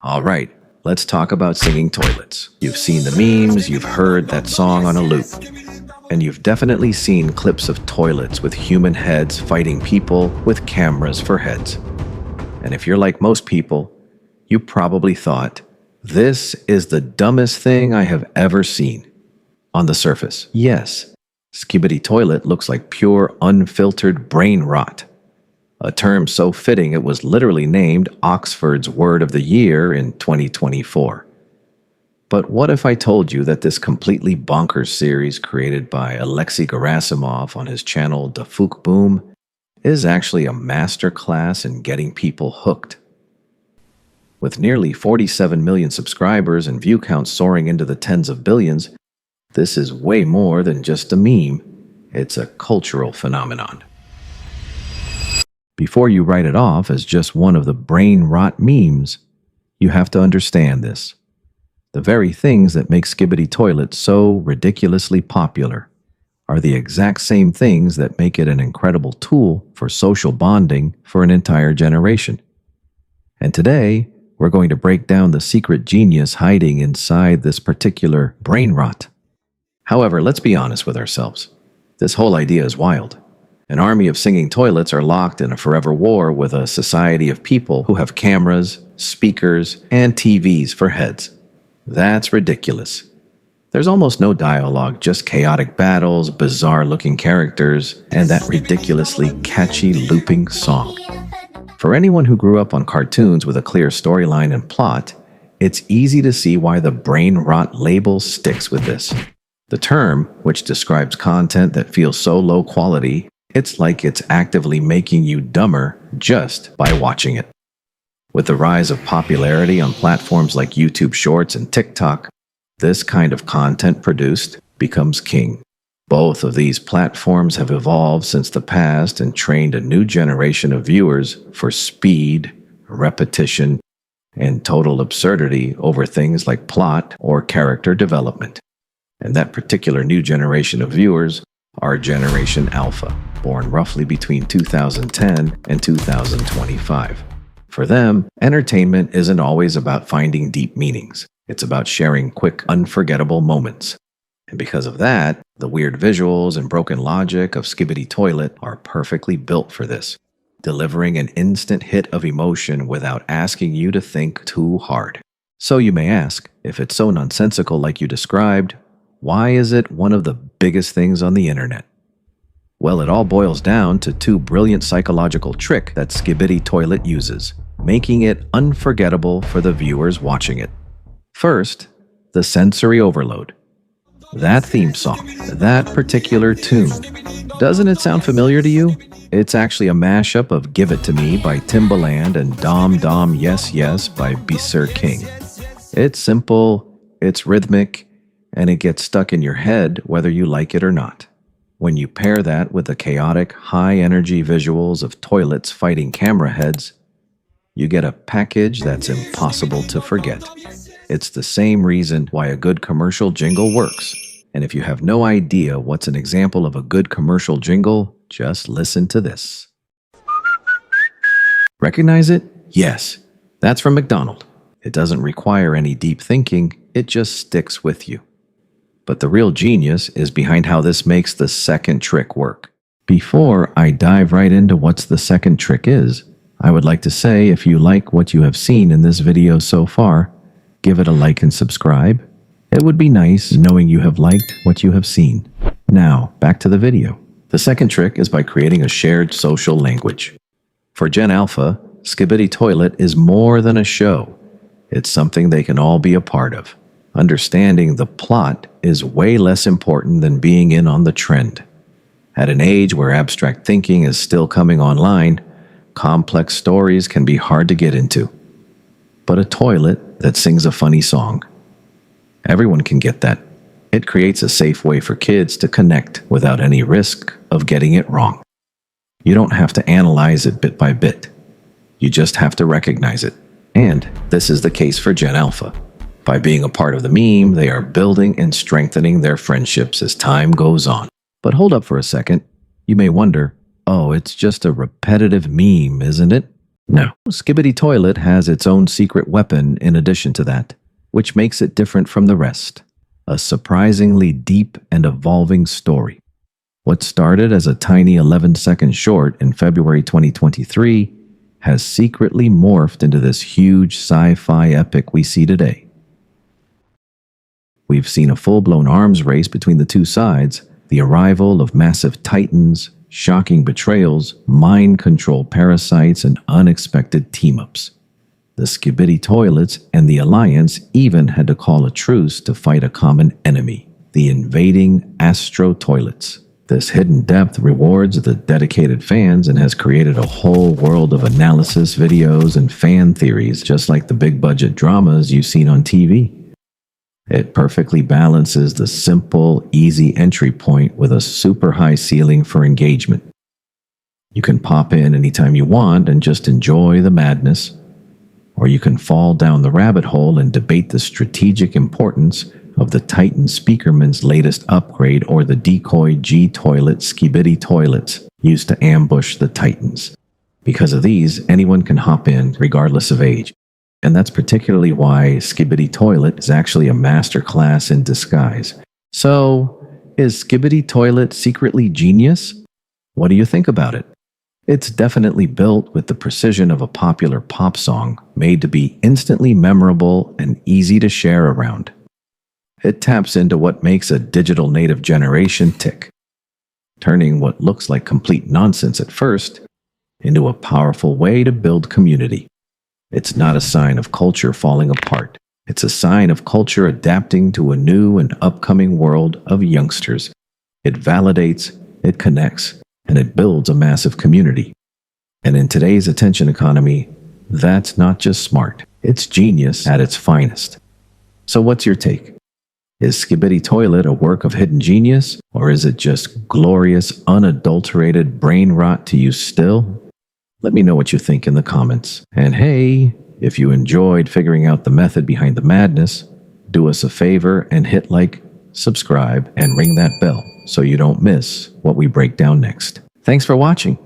All right, let's talk about singing toilets. You've seen the memes, you've heard that song on a loop, and you've definitely seen clips of toilets with human heads fighting people with cameras for heads. And if you're like most people, you probably thought, this is the dumbest thing I have ever seen. On the surface, yes, Skibidi Toilet looks like pure, unfiltered brain rot. A term so fitting it was literally named Oxford's Word of the Year in 2024. But what if I told you that this completely bonkers series created by Alexei Gerasimov on his channel Da Fook Boom is actually a masterclass in getting people hooked? With nearly 47 million subscribers and view counts soaring into the tens of billions, this is way more than just a meme. It's a cultural phenomenon. Before you write it off as just one of the brain rot memes, you have to understand this. The very things that make Skibidi Toilet so ridiculously popular are the exact same things that make it an incredible tool for social bonding for an entire generation. And today, we're going to break down the secret genius hiding inside this particular brain rot. However, let's be honest with ourselves. This whole idea is wild. An army of singing toilets are locked in a forever war with a society of people who have cameras, speakers, and TVs for heads. That's ridiculous. There's almost no dialogue, just chaotic battles, bizarre-looking characters, and that ridiculously catchy looping song. For anyone who grew up on cartoons with a clear storyline and plot, it's easy to see why the brain rot label sticks with this. The term, which describes content that feels so low quality, it's like it's actively making you dumber just by watching it. With the rise of popularity on platforms like YouTube Shorts and TikTok, this kind of content produced becomes king. Both of these platforms have evolved since the past and trained a new generation of viewers for speed, repetition, and total absurdity over things like plot or character development. And that particular new generation of viewers are Generation Alpha, born roughly between 2010 and 2025. For them, entertainment isn't always about finding deep meanings. It's about sharing quick, unforgettable moments. And because of that, the weird visuals and broken logic of Skibidi Toilet are perfectly built for this, delivering an instant hit of emotion without asking you to think too hard. So you may ask, if it's so nonsensical like you described, why is it one of the biggest things on the internet? Well, it all boils down to two brilliant psychological tricks that Skibidi Toilet uses, making it unforgettable for the viewers watching it. First, the sensory overload. That theme song, that particular tune. Doesn't it sound familiar to you? It's actually a mashup of Give It To Me by Timbaland and Dom Dom Yes Yes by Sir King. It's simple, it's rhythmic, and it gets stuck in your head whether you like it or not. When you pair that with the chaotic, high-energy visuals of toilets fighting camera heads, you get a package that's impossible to forget. It's the same reason why a good commercial jingle works. And if you have no idea what's an example of a good commercial jingle, just listen to this. Recognize it? Yes, that's from McDonald's. It doesn't require any deep thinking, it just sticks with you. But the real genius is behind how this makes the second trick work. Before I dive right into what the second trick is, I would like to say if you like what you have seen in this video so far, give it a like and subscribe. It would be nice knowing you have liked what you have seen. Now, back to the video. The second trick is by creating a shared social language. For Gen Alpha, Skibidi Toilet is more than a show. It's something they can all be a part of. Understanding the plot is way less important than being in on the trend. At an age where abstract thinking is still coming online, complex stories can be hard to get into. But a toilet that sings a funny song, everyone can get that. It creates a safe way for kids to connect without any risk of getting it wrong. You don't have to analyze it bit by bit. You just have to recognize it. And this is the case for Gen Alpha. By being a part of the meme, they are building and strengthening their friendships as time goes on. But hold up for a second. You may wonder, oh, it's just a repetitive meme, isn't it? No. Skibidi Toilet has its own secret weapon in addition to that, which makes it different from the rest. A surprisingly deep and evolving story. What started as a tiny 11-second short in February 2023 has secretly morphed into this huge sci-fi epic we see today. We've seen a full-blown arms race between the two sides, the arrival of massive titans, shocking betrayals, mind control parasites, and unexpected team-ups. The Skibidi Toilets and the Alliance even had to call a truce to fight a common enemy, the invading Astro Toilets. This hidden depth rewards the dedicated fans and has created a whole world of analysis, videos, and fan theories, just like the big-budget dramas you've seen on TV. It perfectly balances the simple, easy entry point with a super high ceiling for engagement. You can pop in anytime you want and just enjoy the madness, or you can fall down the rabbit hole and debate the strategic importance of the Titan Speakerman's latest upgrade or the decoy G-Toilet Skibidi Toilets used to ambush the Titans. Because of these, anyone can hop in regardless of age. And that's particularly why Skibidi Toilet is actually a masterclass in disguise. So, is Skibidi Toilet secretly genius? What do you think about it? It's definitely built with the precision of a popular pop song, made to be instantly memorable and easy to share around. It taps into what makes a digital native generation tick, turning what looks like complete nonsense at first into a powerful way to build community. It's not a sign of culture falling apart. It's a sign of culture adapting to a new and upcoming world of youngsters. It validates, it connects, and it builds a massive community. And in today's attention economy, that's not just smart. It's genius at its finest. So what's your take? Is Skibidi Toilet a work of hidden genius, or is it just glorious, unadulterated brain rot to you still? Let me know what you think in the comments. And hey, if you enjoyed figuring out the method behind the madness, do us a favor and hit like, subscribe, and ring that bell so you don't miss what we break down next. Thanks for watching.